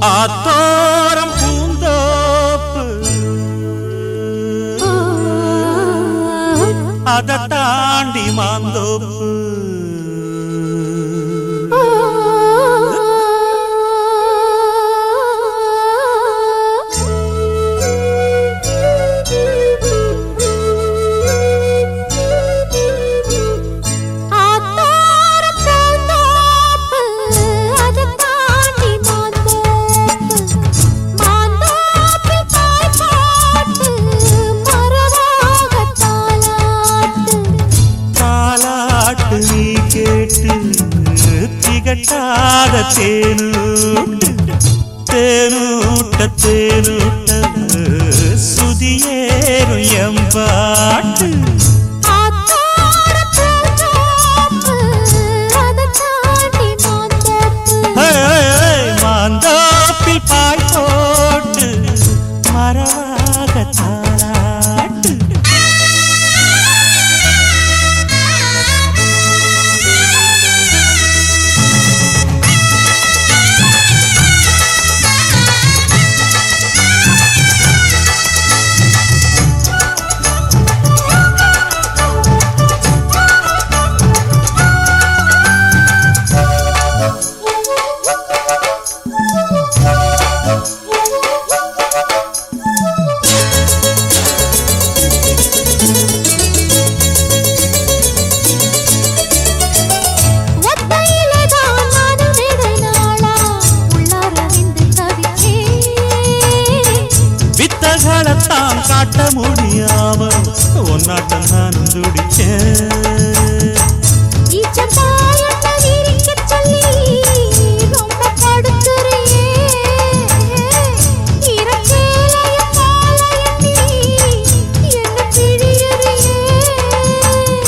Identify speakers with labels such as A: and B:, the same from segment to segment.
A: ஆத்தோரம் பூந்தோப்பு அதை தாண்டி மாந்தோப்பு நீ கேட்டு திகட்டாத தேனூட்ட தேனூட்ட தேனூட்ட சுதியேறும் எம்பாட்டு மாந்தோப்பில் பாய் போட்டு மரவாக தாராட்டு வித்தகளைத்தான் காட்ட முடியாம ஒன்னாட்டம் நானும் துடிச்சேன்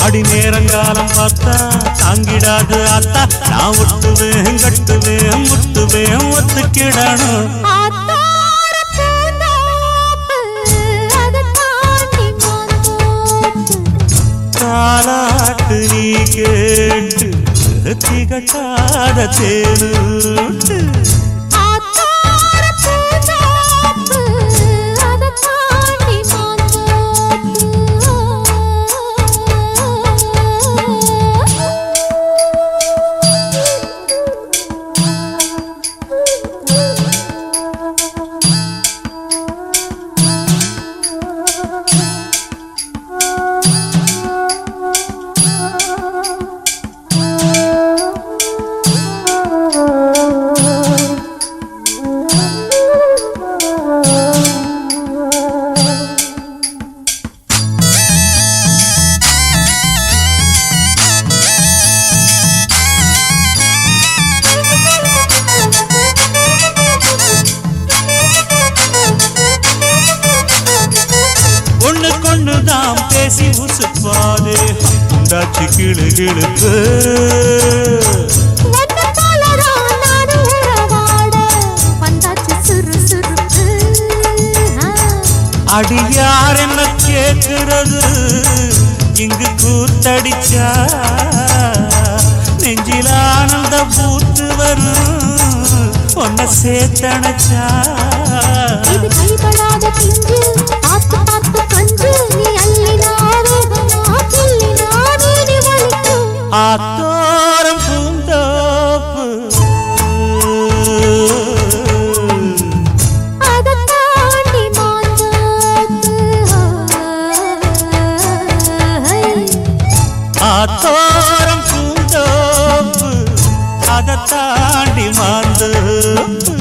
A: அடி நேரங்காலம் பார்த்தா தாங்கிடாது ஆத்தா நான் ஒட்டுவேன் கட்டுவேன் முட்டுவேன் ஒத்துக்கிடணும் தாலாட்டு நீ கேட்டு திகட்டாத தேனூட்டு ஒண்ணுதான் பேசி உசுப்பாதே உண்டாச்சு கிளு கிளுப்பு அடியார் என்ன கேட்கிறது இங்கு கூத்தடிச்சா நெஞ்சில் ஆனந்த பூத்து வரும் ஒன்ன சேத்தனச்சா ஆத்தோரம் பூந்தோப்பு ஆத்தோரம் பூந்தோப்பு அதை தாண்டி மாந்தோப்பு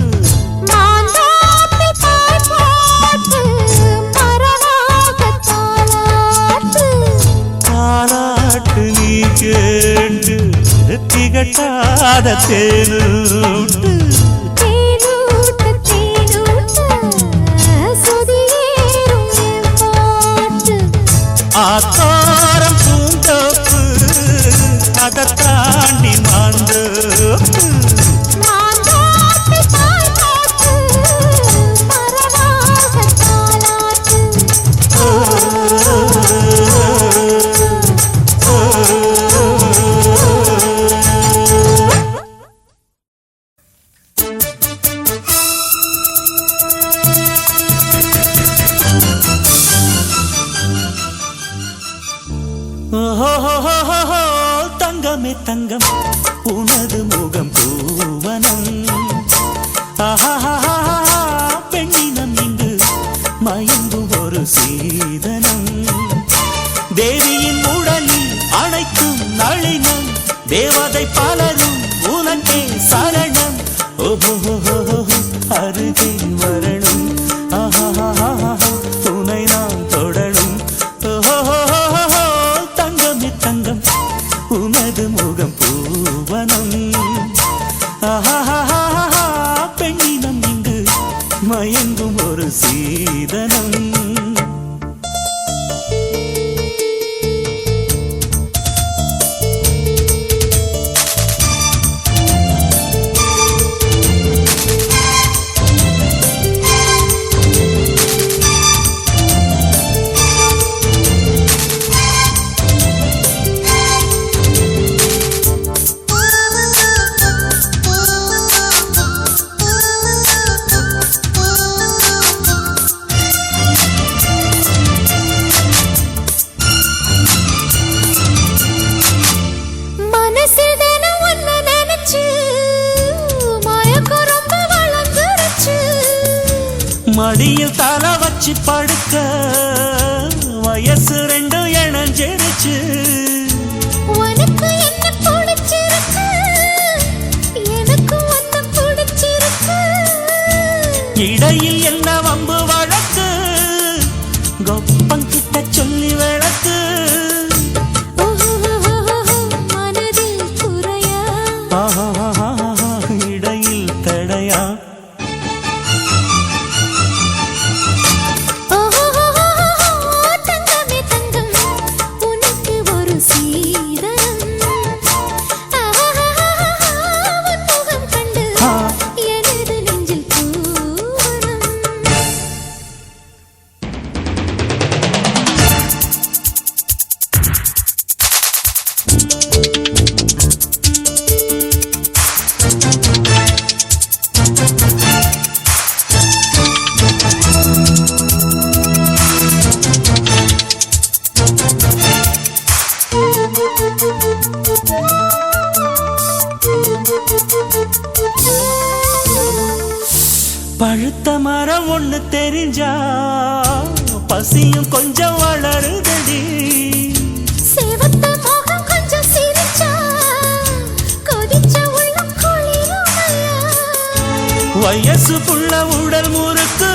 A: தங்கமே தங்கம் உனது முகம் பூவனம். ஆஹா பெண்ணினம் இங்கு மயங்கும் ஒரு சீதனம். தேவியின் உடலில் அனைத்தும் நளினம். தேவதை பலரும் உனக்கே சரணம். ஓஹோ அருகே வரணும். துணை நான் தொடரும். தங்கமே தங்கம் உனது முகம் பூவனம். பெண்ணினம் இங்கு மயங்கும் ஒரு சீதனம். மடியில் தலை வச்சு படுக்க வயசு ரெண்டும் இணைஞ்சிருச்சு.
B: உனக்கு என்ன பிடிச்சிருக்கு, எனக்கு ஒன்ன பிடிச்சிருக்கு.
A: இடையில் என்ன வம்பு வழக்கு, கொப்பங்கிட்ட சொல்லி விளக்கு.
B: மனதில் குறையா,
A: இடையில் தடையா. பழுத்த மரம் ஒண்ணு தெரிஞ்சா பசியும் கொஞ்சம் வளருதடி.
B: சேவத்த மோகம் கொஞ்சம் சிரிச்சா கொதிச்ச உள்ளம் குளிருமையா.
A: வயசு புள்ள உடல் முறுக்கு,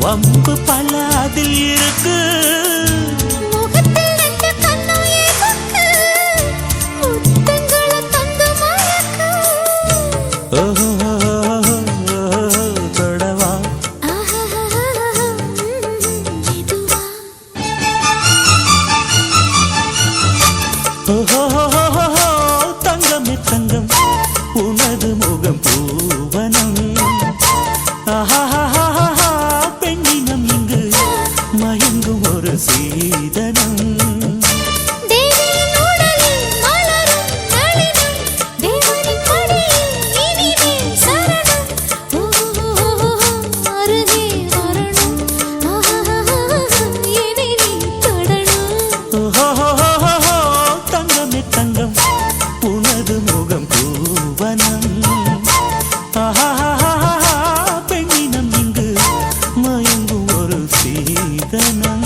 A: வம்பு பல அதில் இருக்கு.
B: முகத்தில் ரெண்டு கண்ணும் ஏதுக்கு, முத்தங்களை தந்து மயக்கு.
A: தங்கமே தங்கம் உனது முகம் பூவனம். பெண்ணினம் இங்கு மயங்கும் ஒரு சீதனம். தங்கம் உனது முகம் பூவனம். பெண்ணினம் இங்கு மயங்கும் ஒரு சீதனம்.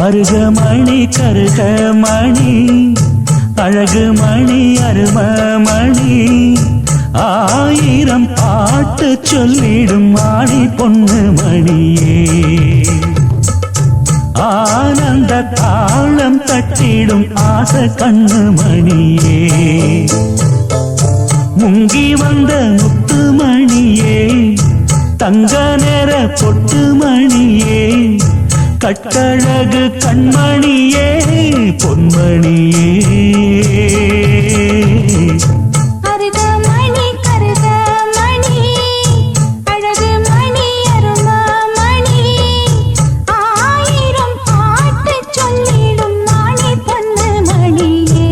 A: அருக மணி கருக மணி அழகு மணி அரும மணி. ஆயிரம் பாட்டு சொல்லிடும் மாடி பொண்ணு மணியே. ஆனந்த தாளம் தட்டிடும் ஆசை கண்ணு மணியே. முங்கி வந்த முத்து மணியே, தங்க நேர பொட்டு மணியே. கட்டழகு கண்மணியே பொன்மணியே
B: அருகமணி கருகமணி அழகு மணி அருமமணி ஆயிரம் பாட்டு சொல்லிடும் மணி பொன்னு மணியே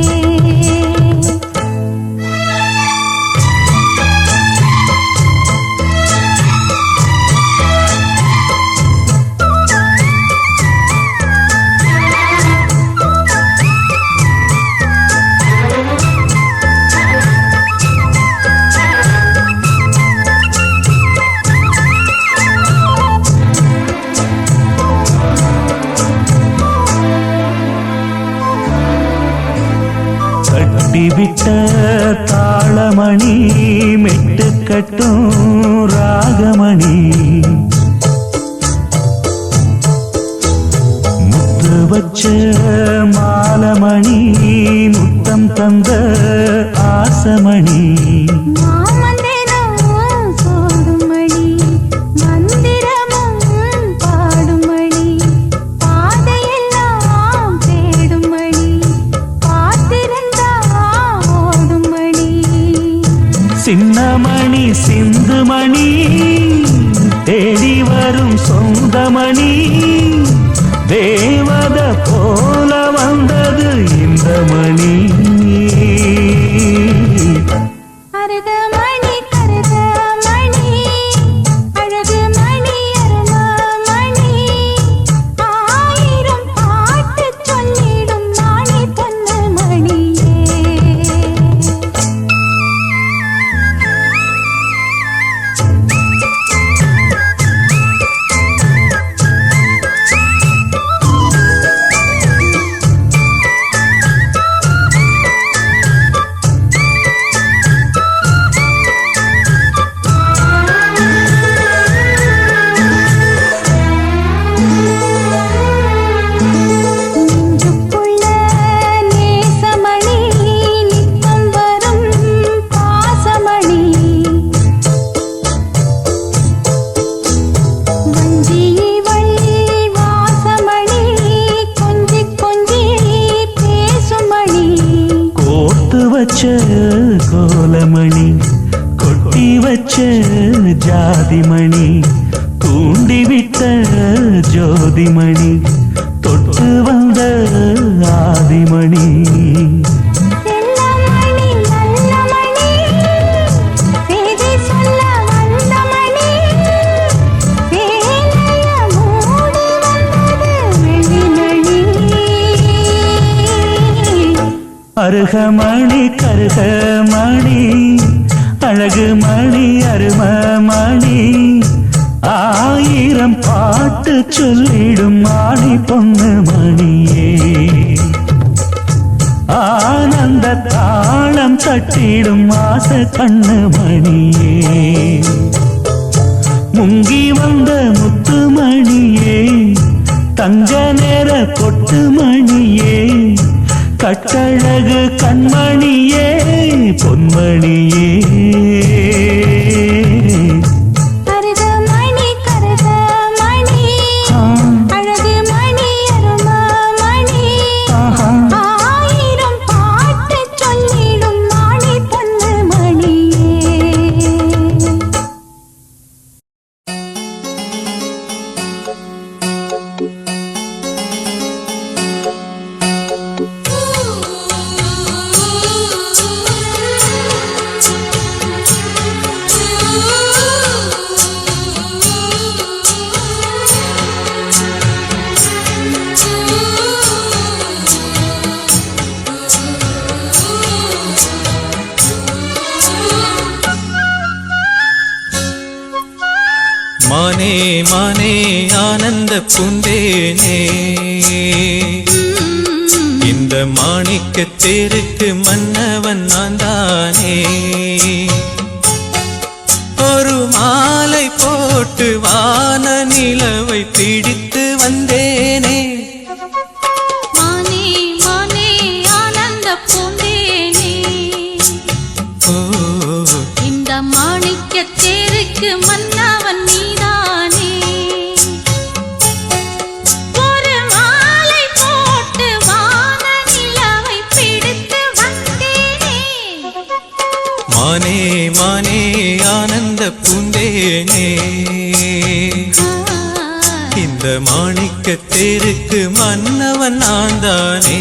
A: கட்டிவிட்ட தாளமணி மெட்டு கட்டும் ராகமணி முத்து வச்ச மாலமணி முத்தம் தந்த ஆசமணி
B: மாமந்திரம் சோடும் மணி மந்திரமும் பாடும் மணி பாதையெல்லாம் தேடும் மணி காத்திருந்தா ஓடும் மணி
A: சின்னமணி சிந்துமணி தேடி வரும் சொந்தமணி தேவத போல வந்தது இந்த மணி
B: அருகமணி கருகமணி அழகு மணி அருமமணி ஆயிரம் பாட்டு சொல்லிடும் மணி பொன்னு மணியே நெஞ்சுக்குள்ள நேசமணி நித்தம் வரும் பாசமணி வஞ்சிவள் வாசமணி கொஞ்சி கொஞ்சி பேசுமணி
A: கோர்த்து வச்ச கோலமணி கொட்டி வச்ச ஜாதிமணி தூண்டிவிட்ட ஜோதிமணி தொட்டு வந்த ஆதிமணி
B: செல்லமணி நல்லமணி செய்தி சொல்ல வந்தமணி சேலைய மூடி வந்தது வெள்ளிமணி
A: அருகமணி கருகமணி அழகு மணி அருமமணி ஆயிரம் பாட்டு சொல்லிடும் மணி பொண்ணு மணியே ஆனந்த தாளம் தட்டிடும் ஆச கண்ணு மணியே முங்கி வந்த முத்து மணியே தங்க நேர கொட்டு மணியே கட்டழகு கண்மணியே பொன்மணியே
B: அருகமணி கருகமணி அழகு மணி அருமமணி ஆயிரம் பாட்டு சொல்லிடும் மணி பொன்னு மணியே
C: மானே மானே ஆனந்த பூந்தேனே இந்த மாணிக்க தேருக்கு மன்னவன் நான் தானே ஒரு மாலை போட்டு வான நிலவை பிடித்து வந்தேனே
B: மானே மானே ஆனந்த பூந்தேனே
C: ஓ
B: இந்த மாணிக்க தேருக்கு மன்னவன் நீதானே
C: மானே மானே ஆனந்த பூந்தேனே இந்த மாணிக்க தேருக்கு மன்னவன் நான் தானே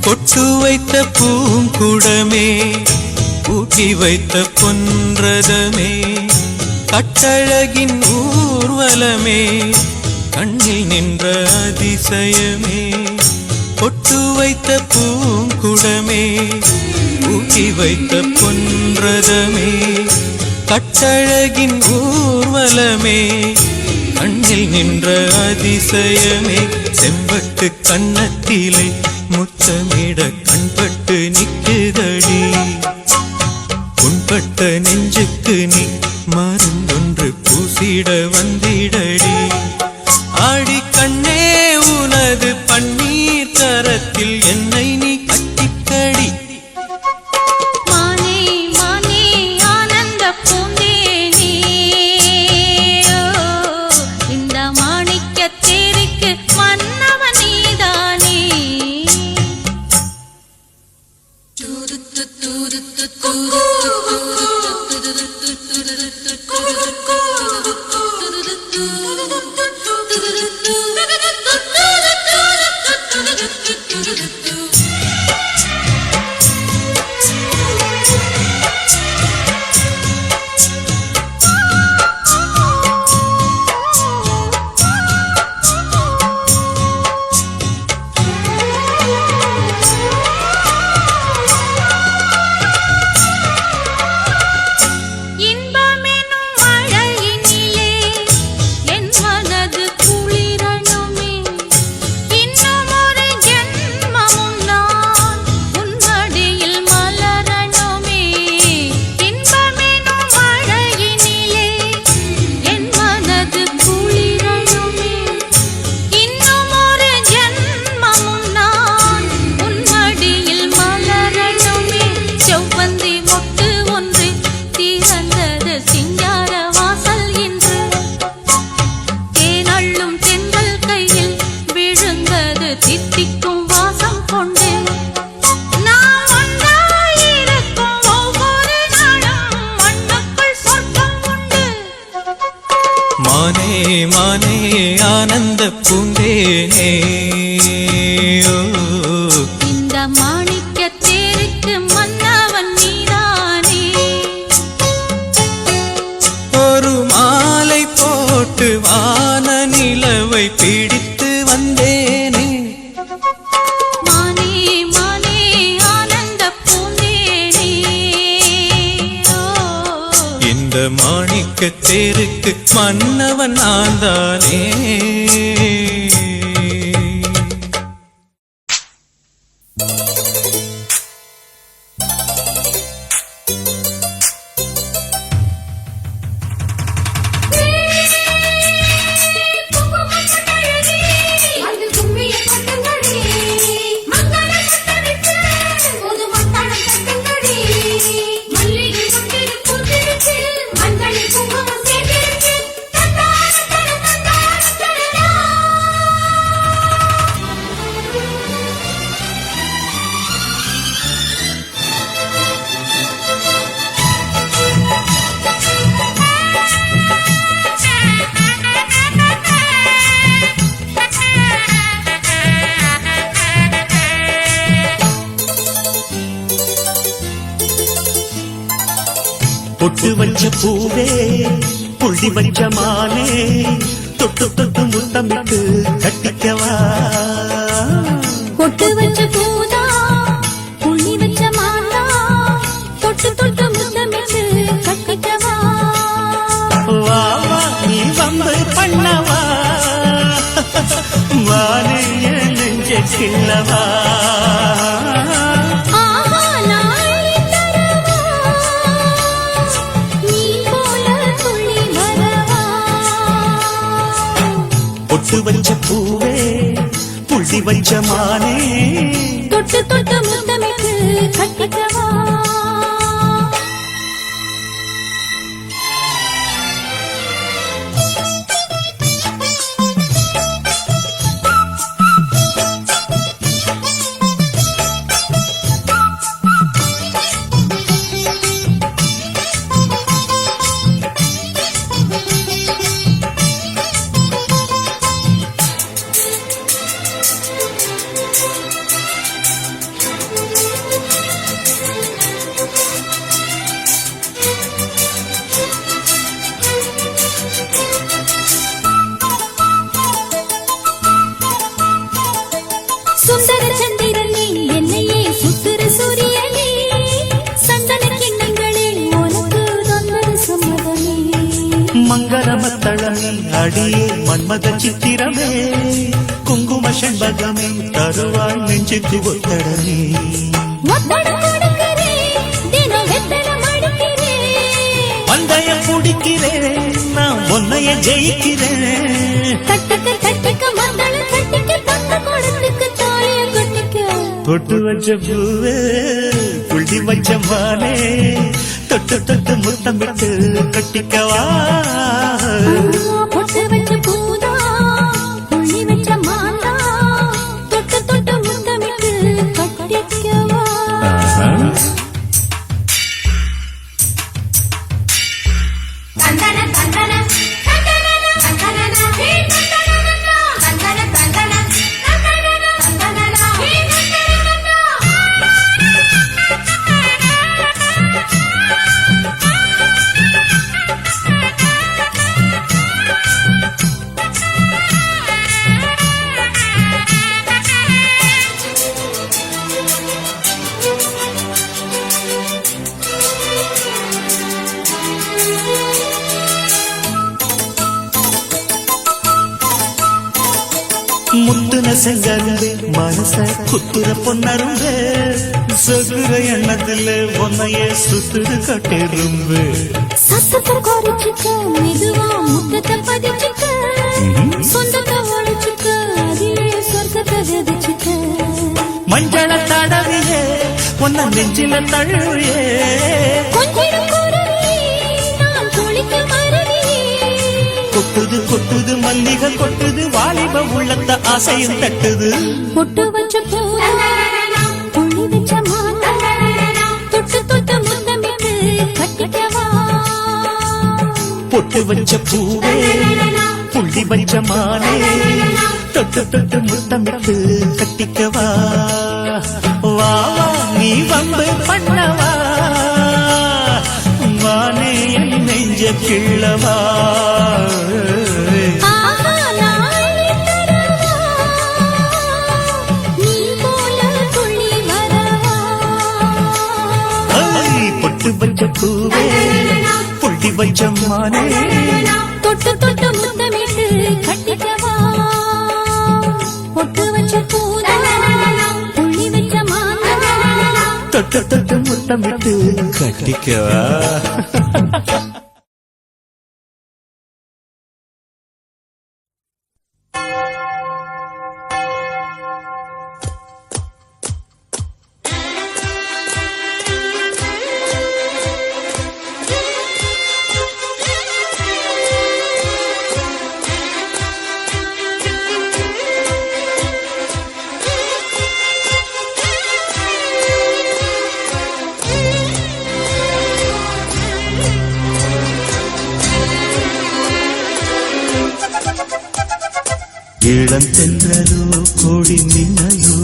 C: பொட்டு வைத்த பூங்குடமே ஊட்டி வைத்த பொன்றதமே கட்டழகின் ஊர்வலமே கண்ணில் நின்ற அதிசயமே பொட்டு வைத்த பூங்குடமே ஊட்டி வைத்த பொன்றதமே கட்டழகின் ஊர்வலமே கண்ணில் நின்ற அதிசயமே செம்பட்டு கண்ணத்திலே முத்தமிட கண்பட்டு நிற்குதடி புண்பட்ட நெஞ்சுக்கு நீ மருந்தொன்று பூசிட வந்திடடி ஆடி கண்ணே உனது பன்னீர் கரத்தில் என்னை நீ கட்டிக்கடி
B: மானே மானே ஆனந்த பூந்தேனே இந்த மாணிக்க தேருக்கு மன்னவன் நீதானே
C: மானே மானே ஆனந்த பூந்தேனே
B: இந்த மாணிக்க தேருக்கு மன்னவன் நீதானே
C: ஒரு மாலை போட்டு வான நிலவை பிடித்து வந்தேனே
B: மானே மானே ஆனந்த பூந்தேனே
C: இந்த மாணிக்க தேருக்கு மன்னவன் நான் தானே
A: பொட்டு வச்ச பூவே புள்ளி வச்ச மானே தொட்டு தொட்டு முத்தமிட்டு கட்டிக்கவா
B: பொட்டு வச்ச பூதா புள்ளி வச்ச மாலா தொட்டு தொட்டு முத்தமிட்டு கட்ட
A: பண்ணவா வானே என் நெஞ்ச கிள்ளவா
B: ஆஹா நாளை தரவா நீ போல துள்ளி வரவா
A: பொட்டு வச்ச பூவே புள்ளி வச்ச மானே
B: தொட்டு தொட்டு முத்தமிட்டு கட்டிக்கவா சுந்தர சந்திரனே என்னையே சுத்துற சூரியனே சந்தன கிண்ணங்களே உனக்கு தந்தது சம்மதமே
A: மங்களமத்தளமே அடியே மன்மத சித்திரமே குங்கும செண்பகமே தருவாய் நெஞ்சுக்கு ஒத்தடமே
B: ஒத்தடம் கொடுக்கிறே தினம் வெத்தனம் அடிக்கிறேன்
A: பந்தய பிடிக்கிறேன் நான் உன்னைய ஜெயிக்கிறேன்
B: தட்டுக்கு மந்தளம் தட்டிக்க தந்த கொடுத்துக்கு தாலிய கட்டிக்க
A: பொட்டு வச்ச பூவே புள்ளி வச்ச மானே தொட்டு தொட்டு முத்தமிட்டு கட்டிக்கவா
B: பொட்டு வச்ச பூதா புள்ளி வச்ச மாந்தா தொட்டு தொட்டு முத்தமிட்டு கட்டிக்கவா தந்தன தந்தன தந்தன தந்தன ஹே தந்தன தந்தன தந்தன தந்தன தந்தன ஹே
A: முத்துன செங்கரும்பே மனச குத்துற பொன்னரும்பே சொகுற எண்ணத்துல உன்னையே சுத்துது கட்டிரும்பு
B: சத்தத்தை குறைச்சிக்க மெதுவா முத்தத்தை பதிச்சுக்க சொந்தத்தை உடைச்சுக்க அதிலே சொர்க்கத்தை விதைச்சுக்க
A: மஞ்சள தடவியே உன்ன நெஞ்சில தழுவியே
B: கொஞ்சிடும் குருவி நான் குளிக்க மருவி
A: கொட்டுது கொட்டுது மல்லிகை கொட்டுது வாலிப உள்ளத்த ஆசையும் தட்டுது
B: பொட்டு வச்ச பூவா புள்ளி வச்ச மாந்தா தொட்டு தொட்டு முத்தமிட்டு கட்டிக்கவா
A: பொட்டு வச்ச பூவே புள்ளி வச்ச மானே தொட்டு தொட்டு முத்தமிட்டு கட்டிக்கவா வா வா நீ வம்பு பண்ணவா வானே என் நெஞ்ச கிள்ளவா
B: ஆஹா நாளை தரவா நீ போல துள்ளி வரவா
A: பொட்டு வச்ச பூவே புள்ளி வச்ச மானே
B: தொட்டு தொட்டு முத்தமிட்டு கட்டிக்கவா பொட்டு வச்ச பூதா புள்ளி வச்ச மாந்தா
A: தொட்டு தொட்டு முத்தமிட்டு கட்டிக்கவா இளம் தென்றலோ கோடி மின்னலோ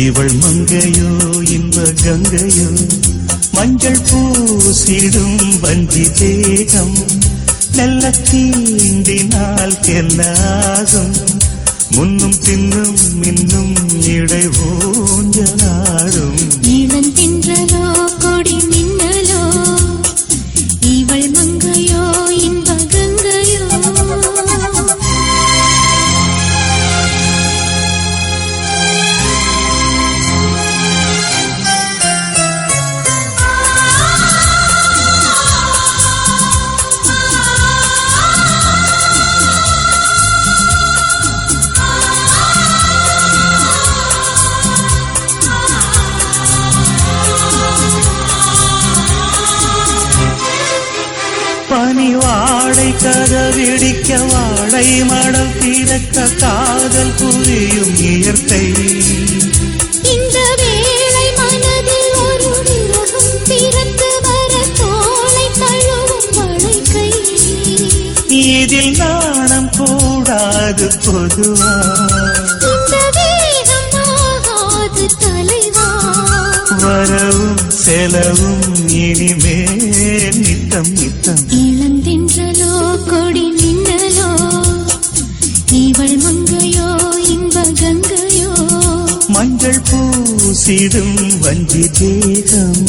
A: இவள் மங்கையோ இன்ப கங்கையோ மஞ்சள் பூசிடும் வஞ்சி தேகம் நல்ல தீண்டினால் எல்லாகும் முன்னும் பின்னும் இன்னும் இடை ஊஞ்சலாடும்
B: இளம் தென்றலோ கொடி மின்னலோ இவள் மங்கையோ இன்ப கங்கையோ
A: கதவிடிக்க வாழை மடல் திறக்க காதல் புரியும் இயற்கை.
B: இந்த வேளை மனதில் ஒரு விரகம் பிறந்து வர தோளை தழுவும் வளைக்கை.
A: இதில் நாணம் கூடாது பொதுவா,
B: இந்த வேகம் ஆகாது தலைவா.
A: வரவும் செலவும் இனிமேல் நித்தம் நித்தம்.
B: இளந்தென்றலோ கொடி மின்னலோ, இவள் மங்கையோ இன்ப கங்கையோ.
A: மஞ்சள் பூசிடும் வஞ்சி தேகம்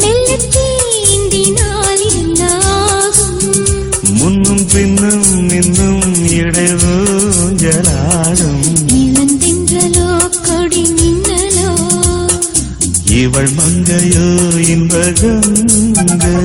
B: மெல்ல தீண்டினால் என்னாகும்.
A: முன்னும் பின்னும் இன்னும் இடைவூஞ்சலாடும்.
B: இளந்தென்றலோ கொடி மின்னலோ,
A: இவள் மங்கையோ இன்ப கங்கையோ.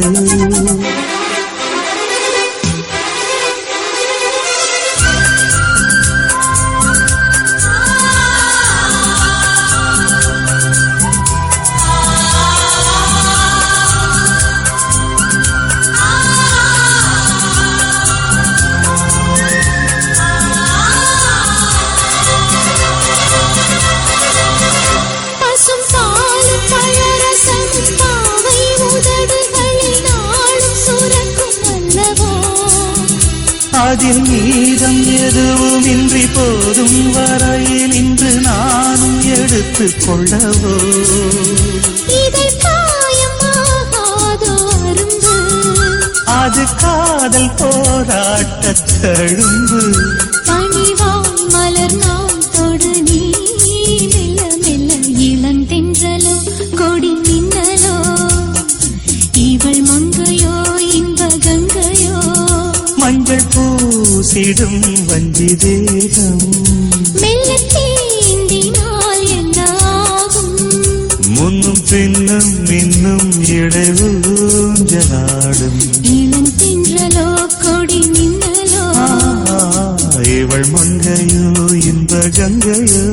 B: பசும் பாலும் பழரசமும் பாவை உதடுகளில் நாளும் சுரக்கும் அல்லவோ.
A: அதில் மீதம் எதுவும் இன்றி போதும் வரையில் இன்று நானும் எடுத்துக் கொள்ளவோ.
B: இதை காயமாகாதோ அரும்பு,
A: அது காதல் போராட்ட தழும்பு.
B: பணிவாய் மலர் நான் தொடு நீ மெல்ல மெல்ல. இளந்தென்றலோ கொடி மின்னலோ, இவள் மங்கையோ இன்ப கங்கையோ.
A: மஞ்சள் பூசிடும் வஞ்சி தேகம்
B: மெல்ல தீண்டினால் என்னாகும்.
A: முன்னும் பின்னும் இன்னும் இடைவூஞ்சலாடும்.
B: இளந்தென்றலோ கொடி மின்னலோ,
A: இவள் மங்கையோ இன்ப கங்கையோ.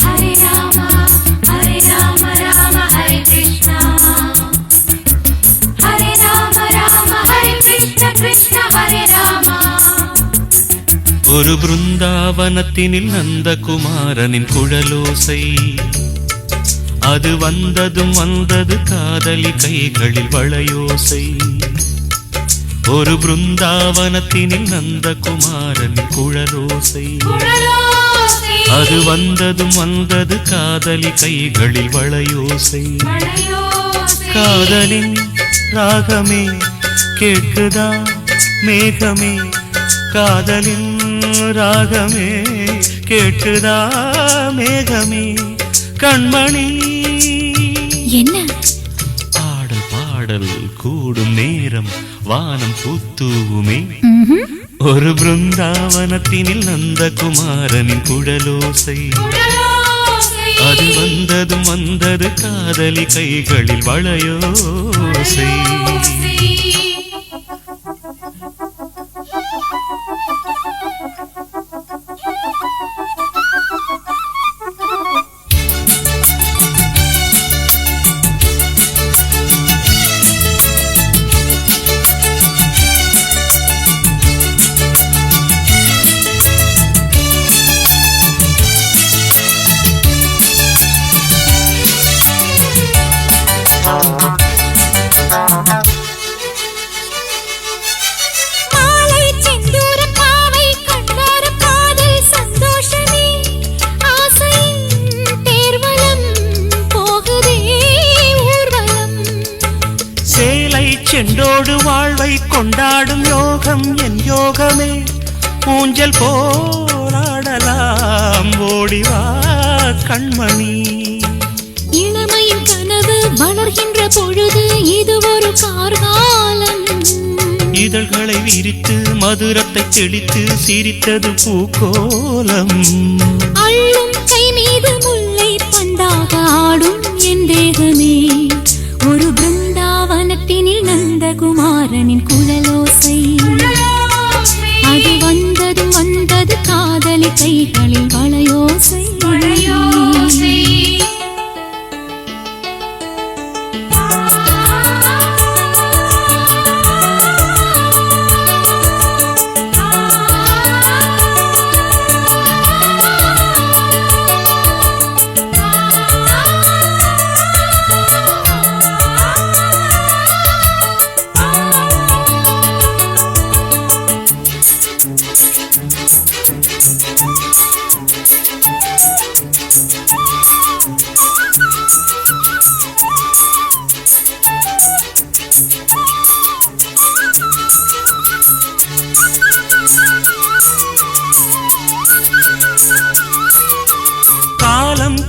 B: ஹரே ராமா ஹரே ராம ராம ஹரே கிருஷ்ணா, ஹரே ராம ராம ஹரே கிருஷ்ண கிருஷ்ண ஹரே ராமா.
C: ஒரு பிருந்தாவனத்தினில் நந்தகுமாரனின் குழலோசை, அது வந்ததும் வந்தது காதலி கைகளில் வளையோசை. ஒரு பிருந்தாவனத்தினில் நந்தகுமாரனின் குழலோசை, அது வந்ததும் வந்தது காதலி கைகளில் வளையோசை. காதலின் ராகமே கேட்குதா மேகமே, காதலின் ராகமே கேட்குதா மேகமே. கண்மணி
B: என்ன
C: ஆடல் பாடல் கூடும் நேரம் வானம் பூத்தூவுமே. ஒரு பிருந்தாவனத்தினில் நந்தகுமாரனின் குழலோசை, அது வந்ததும் வந்தது காதலி கைகளில் வளையோசை. செண்டோடு வாழ்வை கொண்டாடும் யோகம் என் யோகமே. ஊஞ்சல் போராடலாம் ஓடிவா கண்மணி.
B: இளமையின் கனவு வளர்கின்ற பொழுது இது ஒரு கார்காலம்.
C: இதழ்களை விரித்து மதுரத்தை தெளித்து சிரித்தது பூக்கோலம்.
B: அள்ளும் கை மீது முல்லை பந்தாக ஆடும் என் தேகமே, ஒரு பிருந்தாவனத்தினில் நந்தகுமாரனின் குழலோசை. அது வந்தது வந்தது காதலி கைகளில் வளையோசை.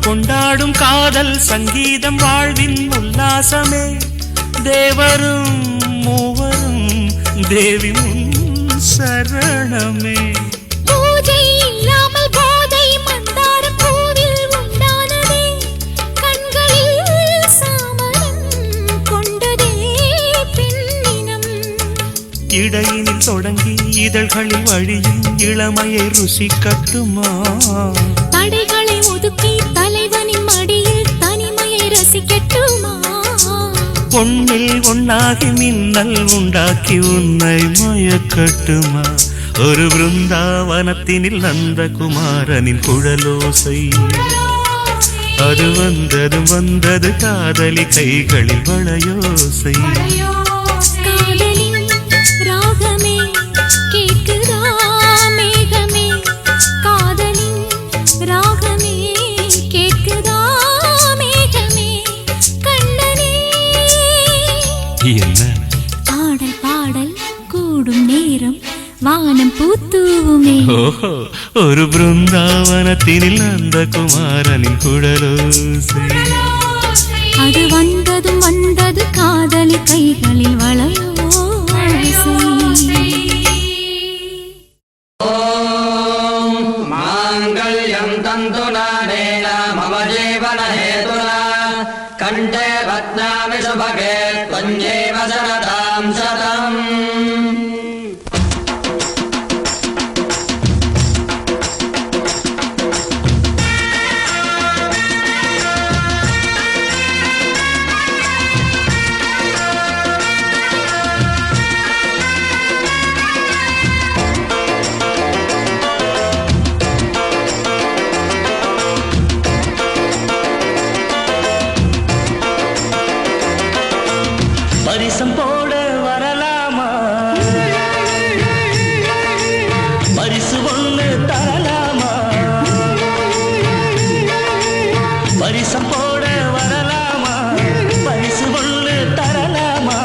C: கொண்டாடும் காதல் சங்கீதம் வாழ்வின் உல்லாசமே. தேவரும் மூவரும் தேவி முன் சரணமே.
B: பூஜை இல்லாமல் போதை மந்தார பூவில் உண்டானதே, கண்களில் சாமரம் கொண்டதே பெண்ணினம்.
C: இடையினில் தொடங்கி இதழ்களில் வழியும் இளமையை ருசிக்கட்டுமா?
B: தடைகளை ஒதுக்கி தலைவனின் மடியில் தனிமையை ரசிக்கட்டுமா?
C: பொன்னில் ஒன்னாகி மின்னல் உண்டாக்கி உன்னை மயக்கட்டுமா? ஒரு பிருந்தாவனத்தினில் நந்தகுமாரனின் குழலோசை. அது வந்தது வந்தது காதலி கைகளில் வளையோசை.
B: காதலின் ராகமே கேட்குதா மேகமே, காதலின் ராகமே கேட்குதா மேகமே, கண்ணனே
C: என்ன
B: பாடல் பாடல் கூடும் நேரம் வானம் பூத்தூவுமே.
C: ஓஹோ, ஒரு பிருந்தாவனத்தினில் நந்தகுமாரனின் குழலோசை.
B: அது வந்ததும் வந்தது காதலி கைகளில் வளையோசை.
D: கண்டே பத்னாமி சுபகே त्वञ्जेव शरदां शतम्.
A: பரிசம் போட வரலாமா? பரிசு ஒண்ணு தரலாமா? பரிசம் போட வரலாமா? பரிசு ஒண்ணு தரலாமா?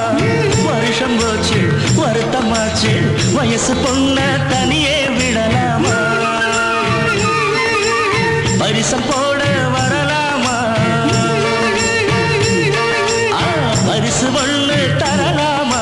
A: வருஷம் போச்சு வருத்தமாச்சு, வயசு பொண்ண தனியே விடலாமா? பரிசம் போட வரலாமா? பரிசு ஒண்ணு தரலாமா?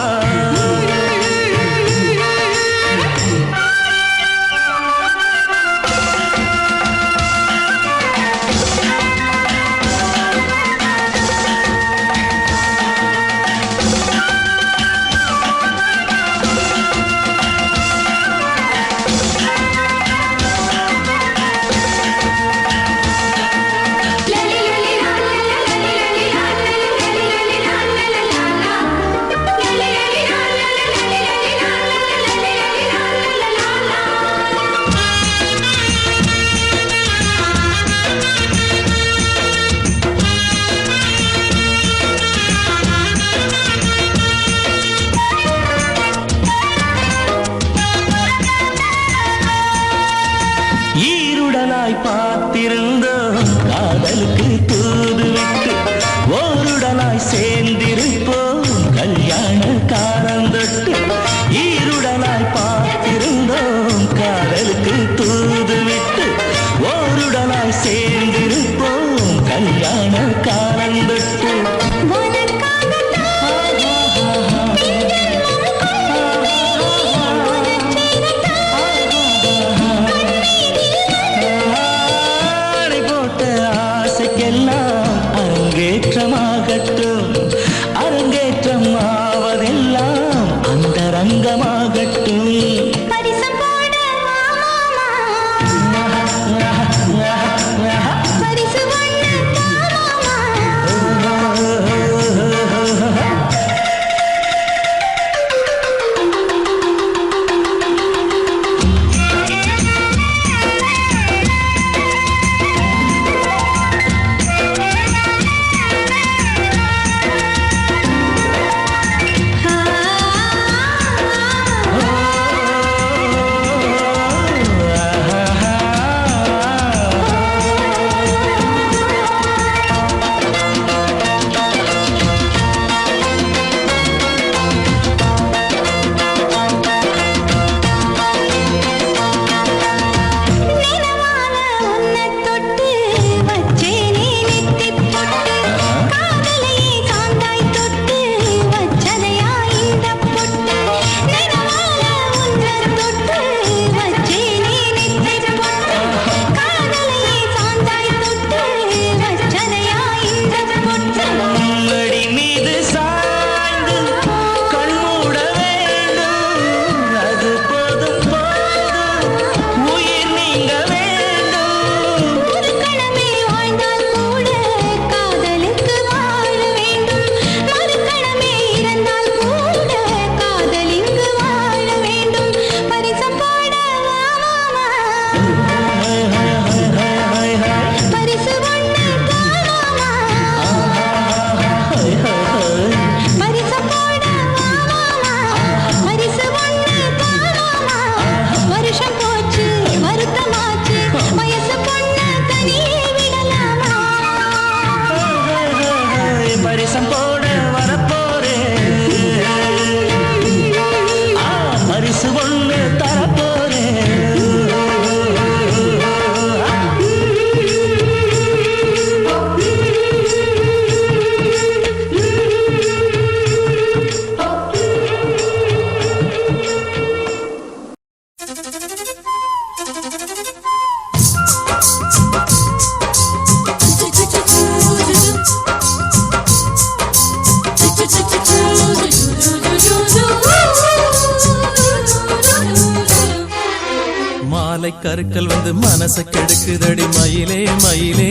E: மாலை கருக்கள் வந்து மனச கெடுக்குதடி மயிலே மயிலே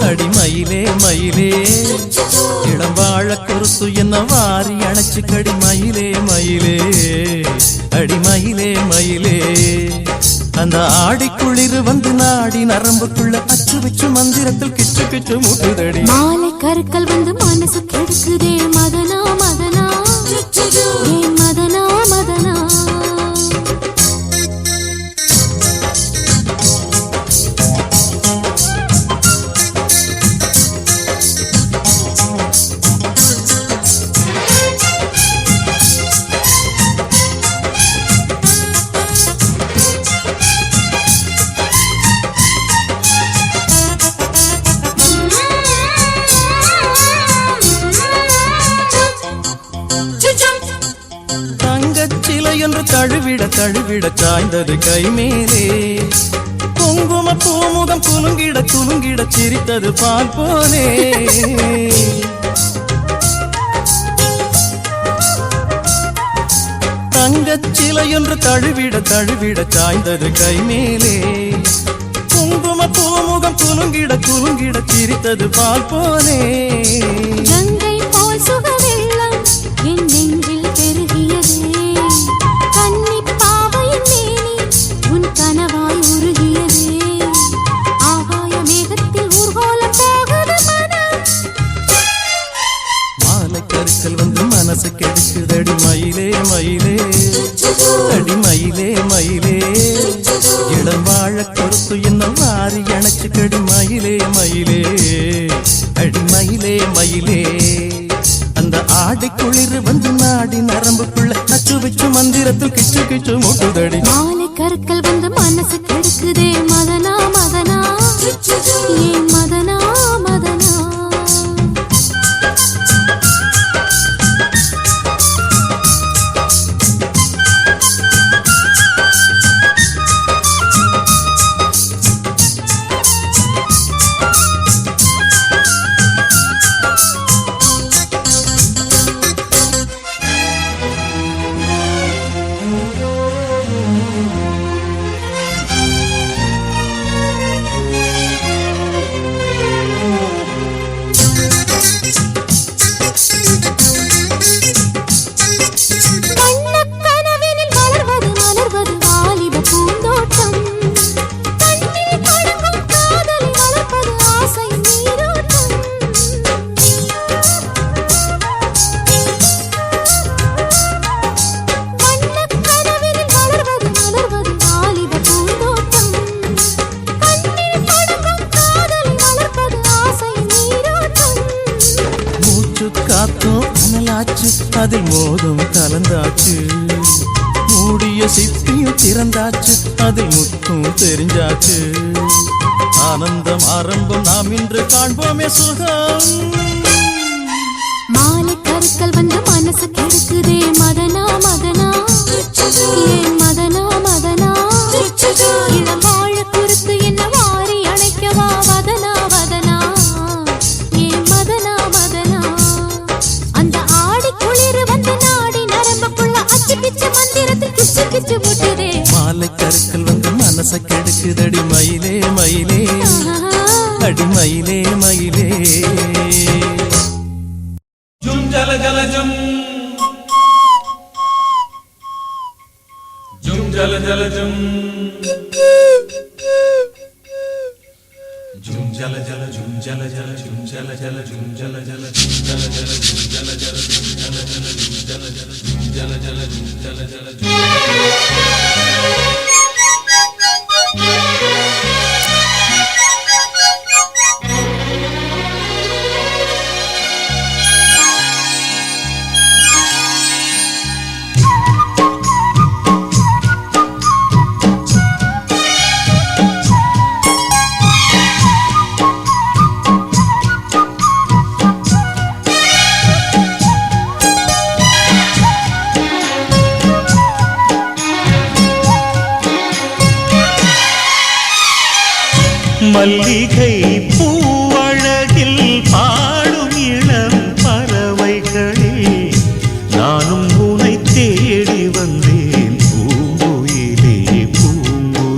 E: அடி மயிலே மயிலே இடம் வாழ குறுத்து என்ன வாரி அணைச்சு கடி மயிலே மயிலே அடி மயிலே மயிலே அந்த ஆடி குளிர் வந்து நாடி நரம்புக்குள்ள அச்சு வச்சு மந்திரத்தில் கிச்சு கிச்சு முட்டுதடி
B: மாலை கருக்கள் வந்து மனசு கெடுக்குதே மதனா மதனா ஏ மதனா மதனா
E: தங்கச்சிலை என்று தழுவிட தழுவிட சாய்ந்தது கை மேலே குங்கும பூமுகம் குலுங்கிட குலுங்கிட சிரித்தது பால் போலே தங்கச்சிலை என்று தழுவிட தழுவிட சாய்ந்தது கை மேலே குங்கும பூமுகம் குலுங்கிட குலுங்கிட சிரித்தது பால் போலே
B: கங்கை போல் சுகவெள்ளம் என் நெஞ்சில் பெருகியதே கன்னி பாவையின் மேனி உன் கனவாய் உருகியதே ஆகாய மேகத்தில் ஊர்கோலம் போகுது மனம்
E: மாலை கருக்கள் வந்து மனசு கெடுக்குதடி மயிலே மயிலே அடி மயிலே மயிலே இடம் வாழ கொடுத்து இன்னும் மாறி அணைச்சு கடி மயிலே மயிலே அடி மயிலே மயிலே அந்த ஆடி குளிர் வந்து நாடி நரம்புக்குள்ள அச்சு வச்சு மந்திரத்தில் கிச்சு கிச்சு முட்டுதடி
B: மாலை கருக்கள் வந்து மனசு கெடுக்குதே மதனா மதனா ஏ மதனா மதனா
E: காத்தும் அனலாச்சு அதில் மோதும் கலந்தாச்சு மூடிய சிப்பியும் திறந்தாச்சு அதில் முத்தும் தெரிஞ்சாச்சு ஆனந்தம் ஆரம்பம் நாம் இன்று காண்போமே சுகம்
B: மாலை கருக்கள் வந்து மனசு கெடுக்குதே மதனா மதனா ஏ மதனா மதனா இளம் வாழ குறுத்து என்ன வாரி அணைக்கவா வதனா வதனா ஏ மதனா மதனா அந்த ஆடி குளிர் வந்து நாடி நரம்புக்குள்ள அச்சு பிச்சு மந்திரத்தில் கிச்சு கிச்சு முட்டுதே
E: மாலை கருக்கள் வந்து மனச கெடுக்குதடி மயிலே மயிலே அடி மயிலே மயிலே
F: ஜும் ஜல ஜல ஜும் ஜும் ஜல ஜல ஜும் ஜும் ஜல ஜல ஜும் ஜல ஜல ஜும் ஜல ஜல ஜும் ஜல ஜல ஜும் ஜல ஜல ஜும் ஜல ஜல ஜும் ஜல ஜல ஜும் ஜல ஜல ஜும் ஜல ஜல ஜும் ஜல ஜல ஜும்
A: மல்லிகை பூவழகில் பாடும் இளம் பறவைகளில் நானும் உனை தேடி வந்தேன் பூங்குயிலே பூங்குயிலே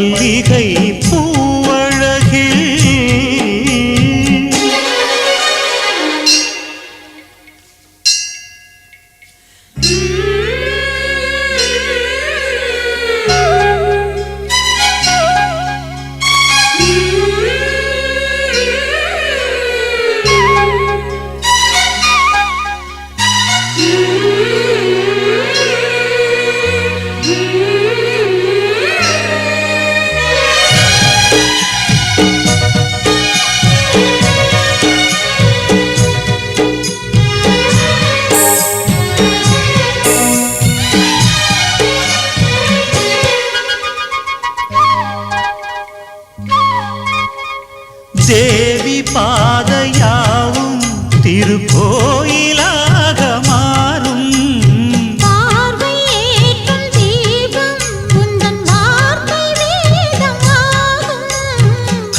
C: மல்லிகை பூவழகில் தேவி பாதையாவும் திருக்கோயிலாக மாறும்
B: பார்வை ஏற்றும் தீபம் உந்தன் வார்த்தை வேதமாகும்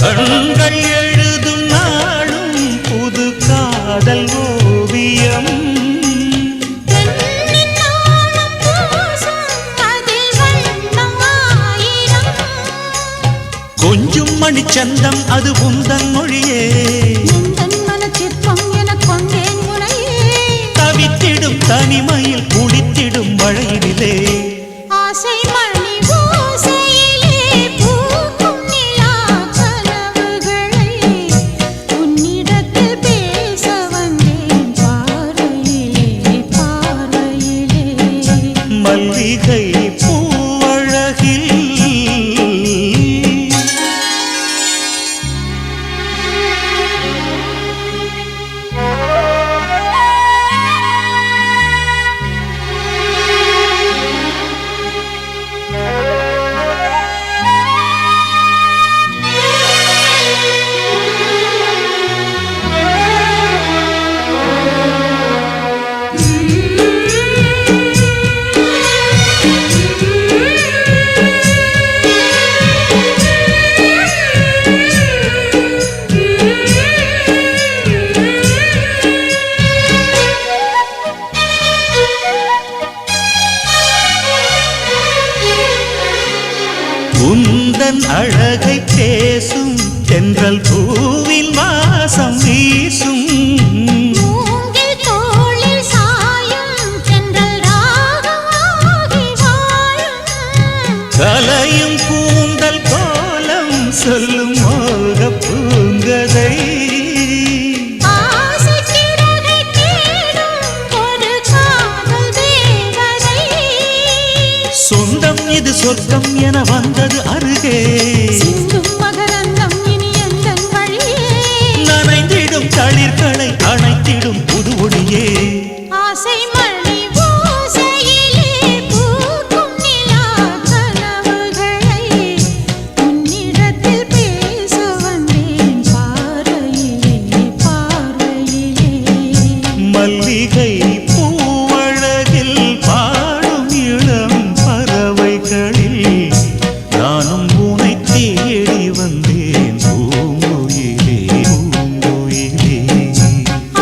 C: கண்கள் எழுதும் நாளும் புது காதல் ஓவியம்
B: பெண்ணின் நாணம் பூசும் அதில் வண்ணம் ஆயிரம்
C: கொஞ்சும் மணிச்சந்தம் அது உந்தன் மொழியே
B: எந்தன் மனச்சிற்பம் எனக் கொண்டேன் முனையே
C: தவித்திடும் தனிமையில் குளித்திடும் மழையிலே
B: ஆசை மணி ஓசையிலே பூக்கும் நிலா கனவுகளை உன்னிடத்தில் பேச வந்தேன் பார்வையிலே பார்வையிலே
C: மல்லிகை பூவழகில் உந்தன் அழகை பேசும் தென்றல் பூவின் வாசம் வீசும்
B: மூங்கில் தோளில் சாயும் தென்றல் ராகமாகி வாழும்
C: கலையும் கூந்தல் கோலம் சொல்லும் மோக பூங்கதை
B: ஆசை சிறகை தேடும் ஒரு காதல் தேவதை
C: சொந்தம் இது சொர்க்கம் என வந்தது அருகே
B: சிந்தும் மகரந்தம் இனி எந்தன் வழியே
C: நனைந்திடும் தளிர்களை அணைத்திடும் புது ஒளியே
B: ஆசை மணி ஓசையிலே பூக்கும் நிலா கனவுகளை உன்னிடத்தில் பேச வந்தேன் பார்வையிலே பார்வையிலே
C: மல்லிகை பூவழகில் பாடும் இளம் பறவைகளில் நானும் உனை தேடி வந்தேன் பூங்குயிலே பூங்குயிலே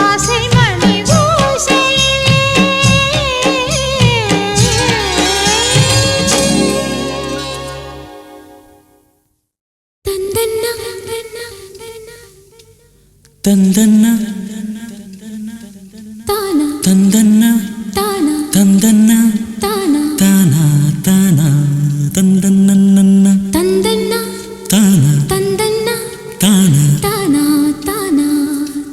B: ஆசை மணி ஓசையிலே தந்தன்னா
A: தந்தன்னா
B: தானா
A: தந்தன்னா
B: தானா
A: தந்தன்னா
B: தானா
A: தானா தானா தந்தன்னா
B: தந்தன்னா
A: தானா
B: தந்தன்னா
A: தானா
B: தானா தானா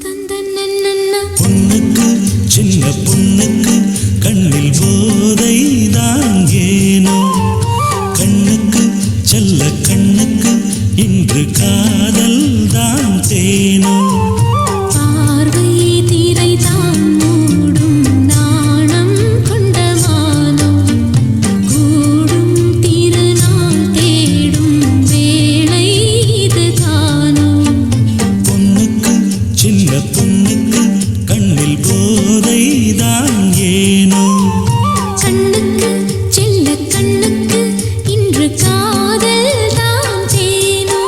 B: தந்தன்னா
A: பொண்ணுக்கு சின்ன பொண்ணுக்கு கண்ணில் போதை தான் ஏனோ கண்ணுக்கு செல்ல கண்ணுக்கு இன்று காதல் தான் தேனோ
B: பார்வை தீரை தான் மூடும் நாணம் கொண்ட மானோ கூடும் திருநாள் தேடும் வேளை இது காணோ
A: பொண்ணுக்கு சின்ன பொண்ணுக்கு கண்ணில் போதை தான் ஏனோ
B: கண்ணுக்கு செல்ல கண்ணுக்கு இன்று காதல் தான் தேனோ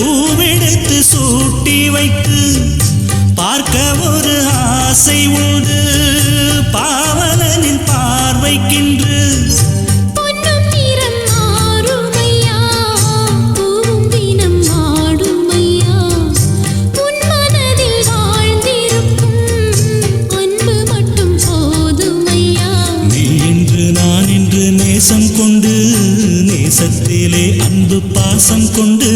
A: பூவெடுத்து சூட்டி வைத்து பார்க்க ஒரு ஆசை உண்டு பாவலனின் பார்வைக்கின்று
B: பொன்னும் நிறம் மாறுமையா பூவும் தினம் ஆடுமையா உன் மனதில் வாழ்ந்திருக்கும் அன்பு மட்டும் போதுமையா
A: நீ என்று நான் என்று நேசம் கொண்டு நேசத்திலே அன்பு பாசம் கொண்டு